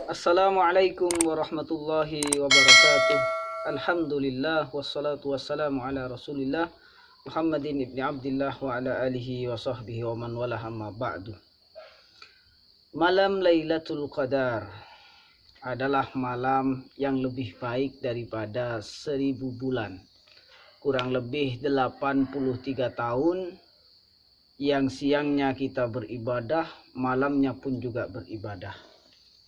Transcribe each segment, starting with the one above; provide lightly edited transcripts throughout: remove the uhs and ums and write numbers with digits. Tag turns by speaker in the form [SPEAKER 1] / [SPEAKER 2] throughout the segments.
[SPEAKER 1] Assalamualaikum warahmatullahi wabarakatuh. Alhamdulillah wassalatu wassalamu ala Rasulillah Muhammadin ibni Abdillah wa ala alihi wa sahbihi wa man wala amma ba'du. Malam Lailatul Qadar adalah malam yang lebih baik daripada 1000 bulan. Kurang lebih 83 tahun yang siangnya kita beribadah, malamnya pun juga beribadah.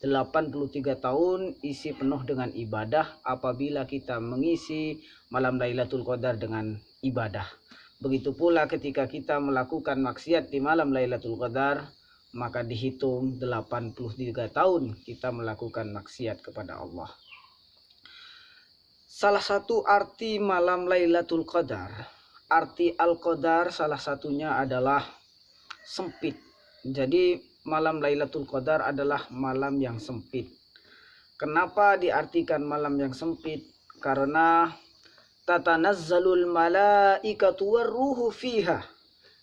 [SPEAKER 1] 83 tahun isi penuh dengan ibadah apabila kita mengisi malam Lailatul Qadar dengan ibadah. Begitu pula ketika kita melakukan maksiat di malam Lailatul Qadar, maka dihitung 83 tahun kita melakukan maksiat kepada Allah. Salah satu arti malam Lailatul Qadar, arti Al-Qadar salah satunya adalah sempit. Jadi malam Lailatul Qadar adalah malam yang sempit. Kenapa diartikan malam yang sempit? Karena tatanazzalul malaikatu warruhu fiha.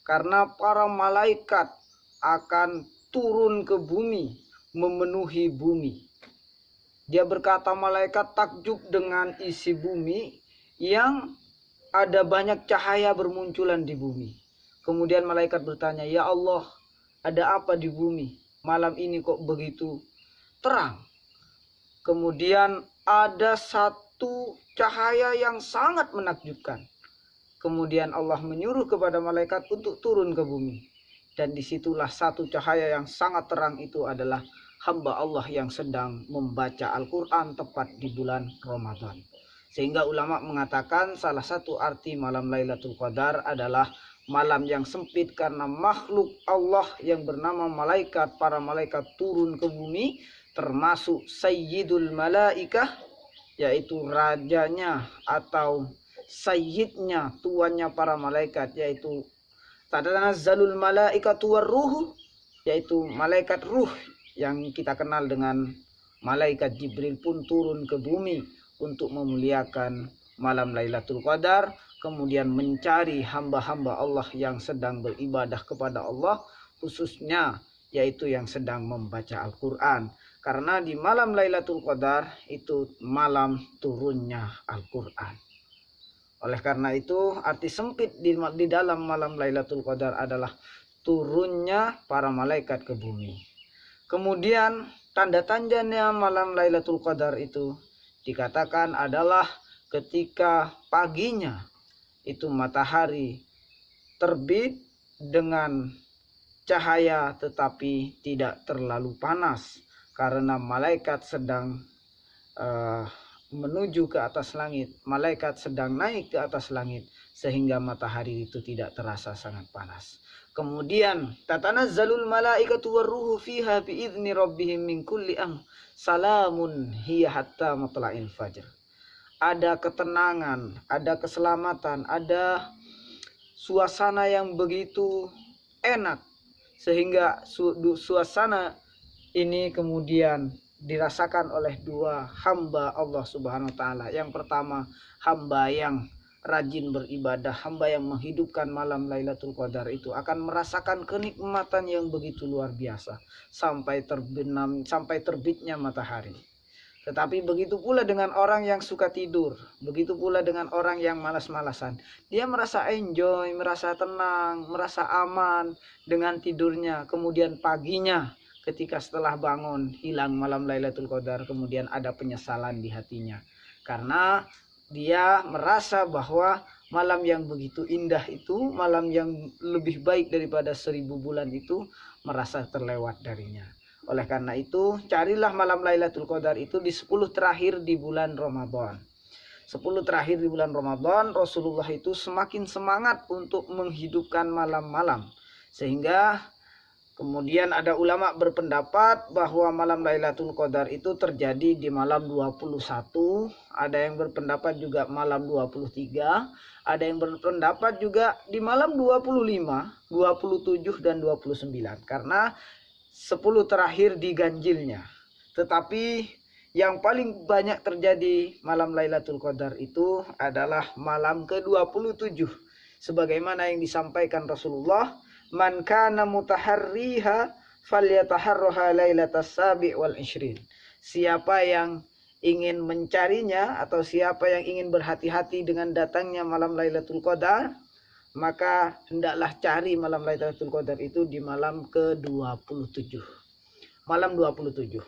[SPEAKER 1] Karena para malaikat akan turun ke bumi, memenuhi bumi. Dia berkata, malaikat takjub dengan isi bumi yang ada banyak cahaya bermunculan di bumi. Kemudian malaikat bertanya, ya Allah, ada apa di bumi? Malam ini kok begitu terang. Kemudian ada satu cahaya yang sangat menakjubkan. Kemudian Allah menyuruh kepada malaikat untuk turun ke bumi. Dan disitulah satu cahaya yang sangat terang itu adalah hamba Allah yang sedang membaca Al-Quran tepat di bulan Ramadan. Sehingga ulama mengatakan salah satu arti malam Lailatul Qadar adalah malam yang sempit karena makhluk Allah yang bernama malaikat, para malaikat turun ke bumi, termasuk Sayyidul Malaikah, yaitu rajanya atau sayyidnya, tuannya para malaikat, yaitu tatanazzalul malaikatu warruhu, yaitu malaikat ruh yang kita kenal dengan malaikat Jibril pun turun ke bumi untuk memuliakan malam Lailatul Qadar, kemudian mencari hamba-hamba Allah yang sedang beribadah kepada Allah, khususnya yaitu yang sedang membaca Al-Quran. Karena di malam Lailatul Qadar itu malam turunnya Al-Quran. Oleh karena itu arti sempit di dalam malam Lailatul Qadar adalah turunnya para malaikat ke bumi. Kemudian tanda-tandanya malam Lailatul Qadar itu dikatakan adalah ketika paginya itu matahari terbit dengan cahaya tetapi tidak terlalu panas karena malaikat sedang menuju ke atas langit, malaikat sedang naik ke atas langit sehingga matahari itu tidak terasa sangat panas. Kemudian tatanazzalul malaikatu warruhu fiha biizni rabbihim min kulli amr salamun hiya hatta matla'il fajr. Ada ketenangan, ada keselamatan, ada suasana yang begitu enak sehingga suasana ini kemudian dirasakan oleh dua hamba Allah Subhanahu wa taala. Yang pertama, hamba yang rajin beribadah, hamba yang menghidupkan malam Lailatul Qadar itu akan merasakan kenikmatan yang begitu luar biasa sampai terbitnya matahari. Tetapi begitu pula dengan orang yang suka tidur, begitu pula dengan orang yang malas-malasan. Dia merasa enjoy, merasa tenang, merasa aman dengan tidurnya. Kemudian paginya ketika setelah bangun hilang malam Lailatul Qadar, kemudian ada penyesalan di hatinya. Karena dia merasa bahwa malam yang begitu indah itu, malam yang lebih baik daripada 1000 bulan itu, merasa terlewat darinya. Oleh karena itu, carilah malam Lailatul Qadar itu di 10 terakhir di bulan Ramadan. 10 terakhir di bulan Ramadan, Rasulullah itu semakin semangat untuk menghidupkan malam-malam. Sehingga kemudian ada ulama berpendapat bahwa malam Lailatul Qadar itu terjadi di malam 21, ada yang berpendapat juga malam 23, ada yang berpendapat juga di malam 25, 27 dan 29 karena 10 terakhir diganjilnya. Tetapi yang paling banyak terjadi malam Lailatul Qadar itu adalah malam ke-27. Sebagaimana yang disampaikan Rasulullah, man kana mutaharriha falyataharraha lailatas sabi' wal 20. Siapa yang ingin mencarinya atau siapa yang ingin berhati-hati dengan datangnya malam Lailatul Qadar, maka hendaklah cari malam Lailatul Qadar itu di malam ke-27. Malam 27.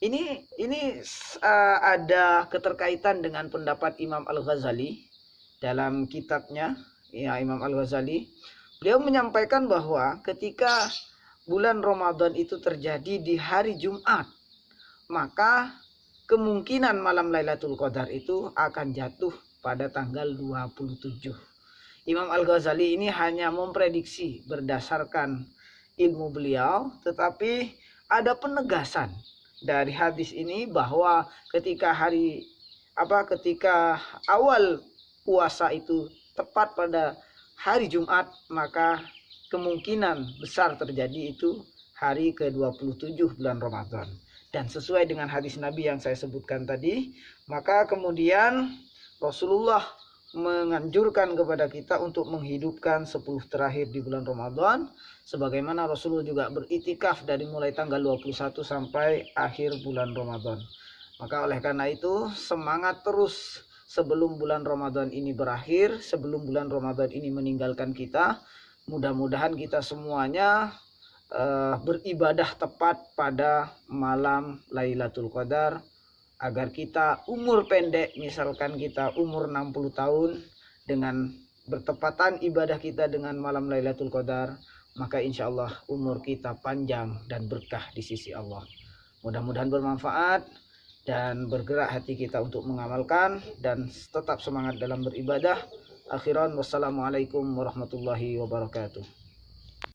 [SPEAKER 1] Ini ada keterkaitan dengan pendapat Imam Al-Ghazali dalam kitabnya, ya, Imam Al-Ghazali. Beliau menyampaikan bahwa ketika bulan Ramadan itu terjadi di hari Jumat, maka kemungkinan malam Lailatul Qadar itu akan jatuh pada tanggal 27. Imam Al-Ghazali ini hanya memprediksi berdasarkan ilmu beliau, tetapi ada penegasan dari hadis ini bahwa ketika awal puasa itu tepat pada hari Jumat, maka kemungkinan besar terjadi itu hari ke-27 bulan Ramadan. Dan sesuai dengan hadis Nabi yang saya sebutkan tadi, maka kemudian Rasulullah menganjurkan kepada kita untuk menghidupkan 10 terakhir di bulan Ramadan, sebagaimana Rasulullah juga beritikaf dari mulai tanggal 21 sampai akhir bulan Ramadan. Maka oleh karena itu, semangat terus sebelum bulan Ramadan ini berakhir, sebelum bulan Ramadan ini meninggalkan kita. Mudah-mudahan kita semuanya beribadah tepat pada malam Lailatul Qadar, agar kita umur pendek, misalkan kita umur 60 tahun, dengan bertepatan ibadah kita dengan malam Lailatul Qadar, maka insya Allah umur kita panjang dan berkah di sisi Allah. Mudah-mudahan bermanfaat dan bergerak hati kita untuk mengamalkan dan tetap semangat dalam beribadah. Akhiran, wassalamualaikum warahmatullahi wabarakatuh.